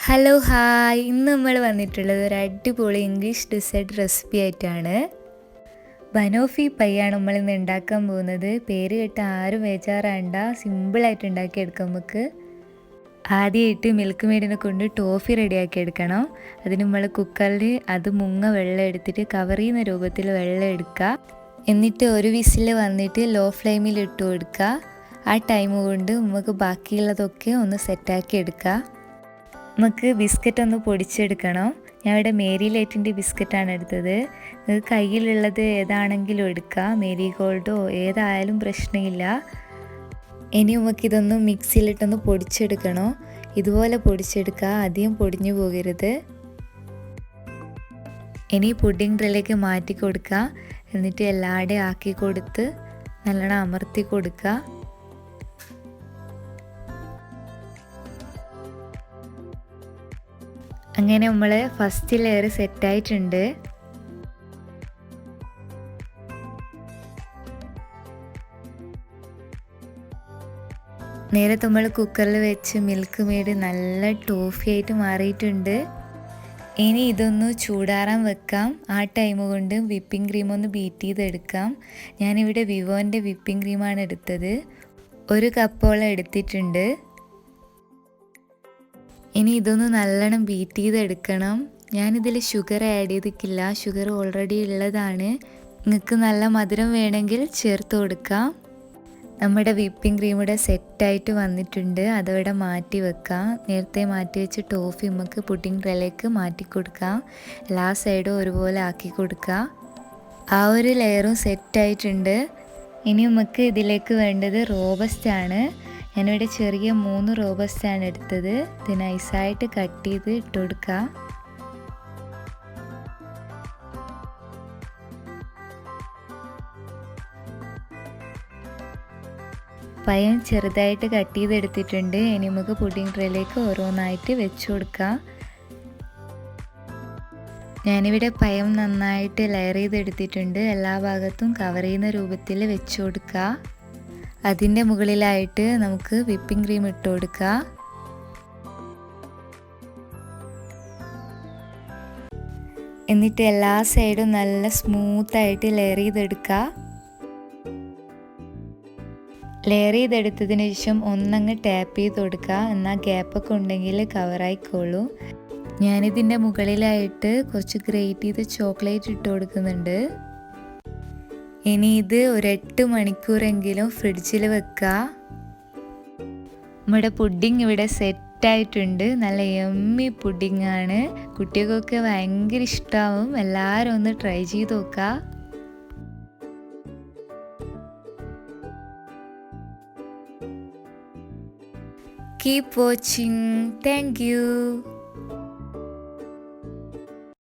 Hello hi, ഇന്ന് നമ്മൾ വന്നിട്ടുള്ളത് ഒരു അടിപൊളി ഇംഗ്ലീഷ് ഡെസേർട്ട് റെസിപ്പി ആയിട്ടാണ്. ബനോഫി പൈയാണ് നമ്മളിന്ന് ഉണ്ടാക്കാൻ പോകുന്നത്. പേര് കേട്ട് ആരും ബേജാറാണ്ട, സിമ്പിളായിട്ട് ഉണ്ടാക്കിയെടുക്കാം നമുക്ക്. ആദ്യമായിട്ട് മിൽക്ക് മെയ്ഡിനെ കൊണ്ട് ടോഫി റെഡിയാക്കി എടുക്കണം. അതിന് നമ്മൾ കുക്കറിൽ അത് വെള്ളം എടുത്തിട്ട് കവർ ചെയ്യുന്ന രൂപത്തിൽ വെള്ളം എടുക്കുക. എന്നിട്ട് ഒരു വിസിൽ വന്നിട്ട് ലോ ഫ്ലെയിമിൽ ഇട്ട് കൊടുക്കുക. ആ ടൈം കൊണ്ട് നമുക്ക് ബാക്കിയുള്ളതൊക്കെ ഒന്ന് സെറ്റാക്കി എടുക്കുക. നമുക്ക് ബിസ്ക്കറ്റ് ഒന്ന് പൊടിച്ചെടുക്കണം. ഞാൻ ഇവിടെ മേരി ലൈറ്റിൻ്റെ ബിസ്ക്കറ്റാണ് എടുത്തത്. നിങ്ങൾക്ക് കയ്യിലുള്ളത് ഏതാണെങ്കിലും എടുക്കാം, മേരി ഗോൾഡോ ഏതായാലും പ്രശ്നമില്ല. ഇനി നമുക്കിതൊന്ന് മിക്സിയിലിട്ടൊന്ന് പൊടിച്ചെടുക്കണം. ഇതുപോലെ പൊടിച്ചെടുക്കുക, അധികം പൊടിഞ്ഞു പോകരുത്. ഇനി പുഡിംഗ് ട്രേയിലേക്ക് മാറ്റി കൊടുക്കുക. എന്നിട്ട് എല്ലാവരുടെയും ആക്കി കൊടുത്ത് നല്ലോണം അമർത്തി കൊടുക്കുക. അങ്ങനെ നമ്മൾ ഫസ്റ്റ് ലെയർ സെറ്റായിട്ടുണ്ട്. നേരത്തെ നമ്മൾ കുക്കറിൽ വെച്ച് മിൽക്ക് മെയ്ഡ് നല്ല ടോഫി ആയിട്ട് മാറിയിട്ടുണ്ട്. ഇനി ഇതൊന്ന് ചൂടാറാൻ വെക്കാം. ആ ടൈം കൊണ്ട് വിപ്പിംഗ് ക്രീം ഒന്ന് ബീറ്റ് ചെയ്തെടുക്കാം. ഞാനിവിടെ വിവോൻ്റെ വിപ്പിംഗ് ക്രീമാണ് എടുത്തത്. 1 കപ്പോളം എടുത്തിട്ടുണ്ട്. ഇനി ഇതൊന്ന് നല്ലോണം ബീറ്റ് ചെയ്തെടുക്കണം. ഞാനിതിൽ ഷുഗർ ആഡ് ചെയ്തിട്ടില്ല, ഷുഗർ ഓൾറെഡി ഉള്ളതാണ്. നിങ്ങൾക്ക് നല്ല മധുരം വേണമെങ്കിൽ ചേർത്ത് കൊടുക്കാം. നമ്മുടെ വിപ്പിംഗ് ക്രീം ഇവിടെ സെറ്റായിട്ട് വന്നിട്ടുണ്ട്. അതവിടെ മാറ്റി വെക്കാം. നേരത്തെ മാറ്റി വെച്ച് ടോഫി നമുക്ക് പുഡിംഗ് ട്രേയിലേക്ക് മാറ്റി കൊടുക്കാം. എല്ലാ സൈഡും ഒരുപോലെ ആക്കി കൊടുക്കുക. ആ ഒരു ലെയറും സെറ്റായിട്ടുണ്ട്. ഇനി നമുക്ക് ഇതിലേക്ക് വേണ്ടത് റോബസ്റ്റ് ആണ്. ഞാനിവിടെ ചെറിയ 3 റോബസ്റ്റാണ് എടുത്തത്. ഇത് നൈസായിട്ട് കട്ട് ചെയ്ത് ഇട്ട് കൊടുക്കുക. പഴം ചെറുതായിട്ട് കട്ട് ചെയ്തെടുത്തിട്ടുണ്ട്. ഇനി നമുക്ക് പുഡിംഗ് ട്രേയിലേക്ക് ഓരോന്നായിട്ട് വെച്ച് കൊടുക്കാം. ഞാനിവിടെ പഴം നന്നായിട്ട് ലെയർ ചെയ്തെടുത്തിട്ടുണ്ട്. എല്ലാ ഭാഗത്തും കവർ ചെയ്യുന്ന രൂപത്തിൽ വെച്ച് കൊടുക്കുക. അതിൻ്റെ മുകളിലായിട്ട് നമുക്ക് വിപ്പിംഗ് ക്രീം ഇട്ട് കൊടുക്കുക. എന്നിട്ട് എല്ലാ സൈഡും നല്ല സ്മൂത്തായിട്ട് ലെയർ ചെയ്തെടുക്കുക. ലെയർ ചെയ്തെടുത്തതിന് ശേഷം ഒന്നങ്ങ് ടാപ്പ് ചെയ്ത് കൊടുക്കുക. എന്നാൽ ഗ്യാപ്പൊക്കെ ഉണ്ടെങ്കിൽ കവറായിക്കോളൂ. ഞാനിതിൻ്റെ മുകളിലായിട്ട് കുറച്ച് ഗ്രേറ്റ് ചെയ്ത് ചോക്ലേറ്റ് ഇട്ട് കൊടുക്കുന്നുണ്ട്. ഇനി ഇത് ഒരു 8 മണിക്കൂറെങ്കിലും ഫ്രിഡ്ജിൽ വെക്കുക. നമ്മുടെ പുഡിംഗ് ഇവിടെ സെറ്റായിട്ടുണ്ട്. നല്ല യമ്മി പുഡിംഗാണ്. കുട്ടികൾക്കൊക്കെ ഭയങ്കര ഇഷ്ടമാവും. എല്ലാവരും ഒന്ന് ട്രൈ ചെയ്ത് നോക്കുക. Keep watching. Thank you.